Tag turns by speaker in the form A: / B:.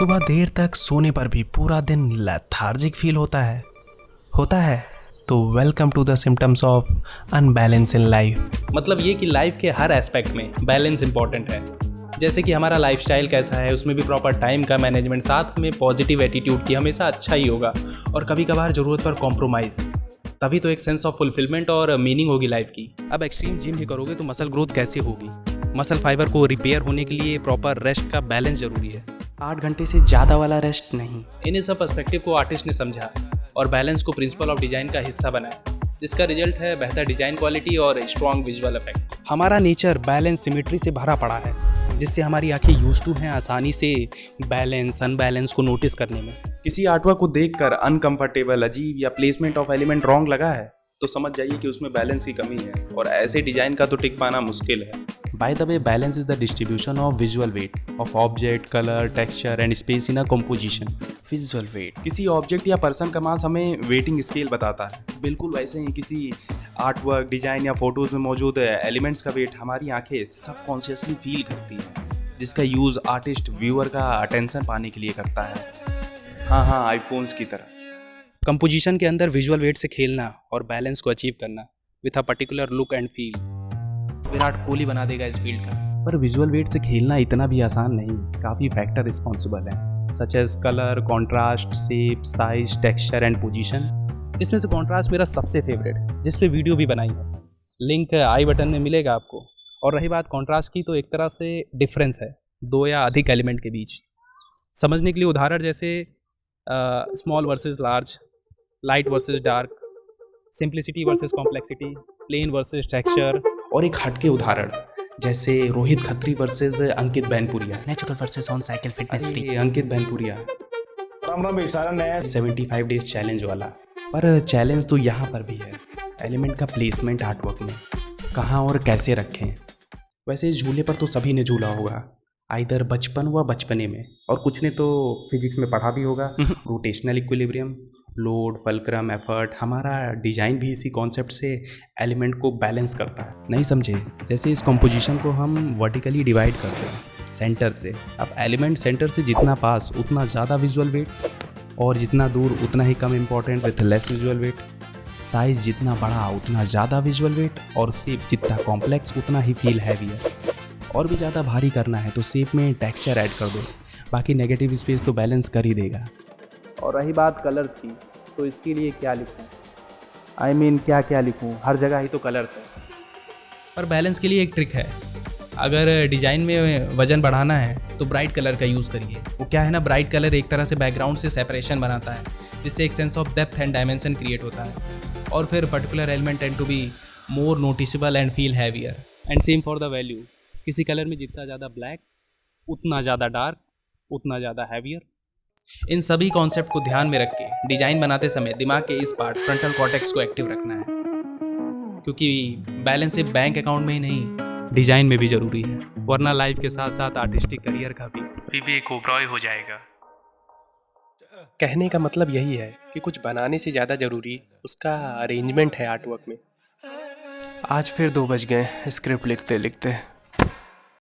A: सुबह देर तक सोने पर भी पूरा दिन लेथार्जिक फील होता है तो welcome to the symptoms of unbalance in life. मतलब ये कि लाइफ के हर एस्पेक्ट में बैलेंस इंपॉर्टेंट है। जैसे कि हमारा लाइफस्टाइल कैसा है, उसमें भी प्रॉपर टाइम का मैनेजमेंट, साथ में पॉजिटिव एटीट्यूड की हमेशा अच्छा ही होगा, और कभी कभार ज़रूरत पर कॉम्प्रोमाइज़, तभी तो एक सेंस ऑफ फुलफिलमेंट और मीनिंग होगी लाइफ की। अब एक्सट्रीम जिम ही करोगे तो मसल ग्रोथ कैसे होगी? मसल फाइबर को रिपेयर होने के लिए प्रॉपर रेस्ट का बैलेंस ज़रूरी है,
B: 8 घंटे से ज़्यादा वाला रेस्ट नहीं।
A: इन्हीं सब पर्सपेक्टिव को आर्टिस्ट ने समझा और बैलेंस को प्रिंसिपल ऑफ डिज़ाइन का हिस्सा बनाया, जिसका रिजल्ट है बेहतर डिज़ाइन क्वालिटी और स्ट्रॉन्ग विजुअल इफेक्ट। हमारा नेचर बैलेंस सिमेट्री से भरा पड़ा है, जिससे हमारी आंखें यूज्ड टू हैं आसानी से बैलेंस अनबैलेंस को नोटिस करने में। किसी आर्टवर्क को देखकर अनकंफर्टेबल, अजीब या प्लेसमेंट ऑफ एलिमेंट रॉन्ग लगा है तो समझ जाइए कि उसमें बैलेंस की कमी है, और ऐसे डिजाइन का तो टिक पाना मुश्किल है। By the way, balance is the distribution of visual weight of object, colour, texture and space in a composition. Visual weight किसी ऑब्जेक्ट या पर्सन का मास हमें वेटिंग स्केल बताता है। बिल्कुल वैसे ही किसी आर्टवर्क, डिजाइन या फोटोज में मौजूद एलिमेंट्स का वेट हमारी आंखें सबकॉन्शियसली फील करती है, जिसका यूज आर्टिस्ट व्यूअर का अटेंशन पाने के लिए करता है। हाँ, आईफोन्स की तरह। कंपोजिशन के अंदर विजुअल वेट से खेलना और बैलेंस को अचीव करना with a particular look and feel Virat Kohli बना देगा इस फील्ड का। पर विजुअल वेट से खेलना इतना भी आसान नहीं, काफ़ी फैक्टर रिस्पॉन्सिबल हैं, such as colour, contrast, shape, size, texture and position. जिसमें से कॉन्ट्रास्ट मेरा सबसे फेवरेट, जिस पे वीडियो भी बनाई है, लिंक आई बटन में मिलेगा आपको। और रही बात कॉन्ट्रास्ट की, तो एक तरह से डिफरेंस है दो या अधिक एलिमेंट के बीच। समझने के लिए उदाहरण जैसे small versus large, light versus dark, simplicity versus complexity, plain versus texture. और एक हटके उदाहरण जैसे Rohit Khatri versus Ankit Baiyanpuria,
B: natural versus on cycle fitness free.
A: Ankit Baiyanpuria 75 days challenge वाला। पर चैलेंज तो यहाँ पर भी है, एलिमेंट का प्लेसमेंट आर्टवर्क में कहाँ और कैसे रखें। वैसे इस झूले पर तो सभी ने झूला होगा, आइदर बचपन व बचपने में, और कुछ ने तो फिजिक्स में पढ़ा भी होगा। Rotational equilibrium, load, fulcrum, effort. हमारा डिजाइन भी इसी कॉन्सेप्ट से एलिमेंट को बैलेंस करता है, नहीं समझे? जैसे इस कंपोजिशन को हम वर्टिकली डिवाइड करते हैं सेंटर से। अब एलिमेंट सेंटर से जितना पास उतना ज़्यादा विजुअल वेट, और जितना दूर उतना ही कम important with less visual weight. Size जितना बड़ा उतना ज़्यादा विजुअल वेट, और शेप जितना कॉम्प्लेक्स उतना ही फील हैवी है। और भी ज़्यादा भारी करना है तो शेप में टेक्सचर ऐड कर दो, बाकी नेगेटिव स्पेस तो बैलेंस कर ही देगा।
B: और रही बात कलर की, तो इसके लिए क्या लिखूं? क्या लिखूं? हर जगह ही तो कलर्स है।
A: पर बैलेंस के लिए एक ट्रिक है, अगर डिज़ाइन में वजन बढ़ाना है तो ब्राइट कलर का यूज़ करिए। वो क्या है ना, ब्राइट कलर एक तरह से बैकग्राउंड से सेपरेशन बनाता है, जिससे एक sense of depth and dimension create होता है, और फिर particular element tend to be more noticeable and feel heavier. And same for the value, किसी कलर में जितना ज़्यादा ब्लैक उतना ज़्यादा डार्क उतना ज़्यादा हैवियर। इन सभी कॉन्सेप्ट को ध्यान में रख के डिजाइन बनाते समय दिमाग के इस पार्ट फ्रंटल कॉर्टेक्स को एक्टिव रखना है, क्योंकि बैलेंस सिर्फ बैंक अकाउंट में ही नहीं, डिजाइन में भी जरूरी है, वरना लाइफ के साथ साथ आर्टिस्टिक करियर का भी एक ओबरॉय हो जाएगा।
C: कहने का मतलब यही है कि कुछ बनाने से ज़्यादा ज़रूरी उसका अरेंजमेंट है आर्टवर्क में।
B: आज फिर 2 बज गए स्क्रिप्ट लिखते लिखते।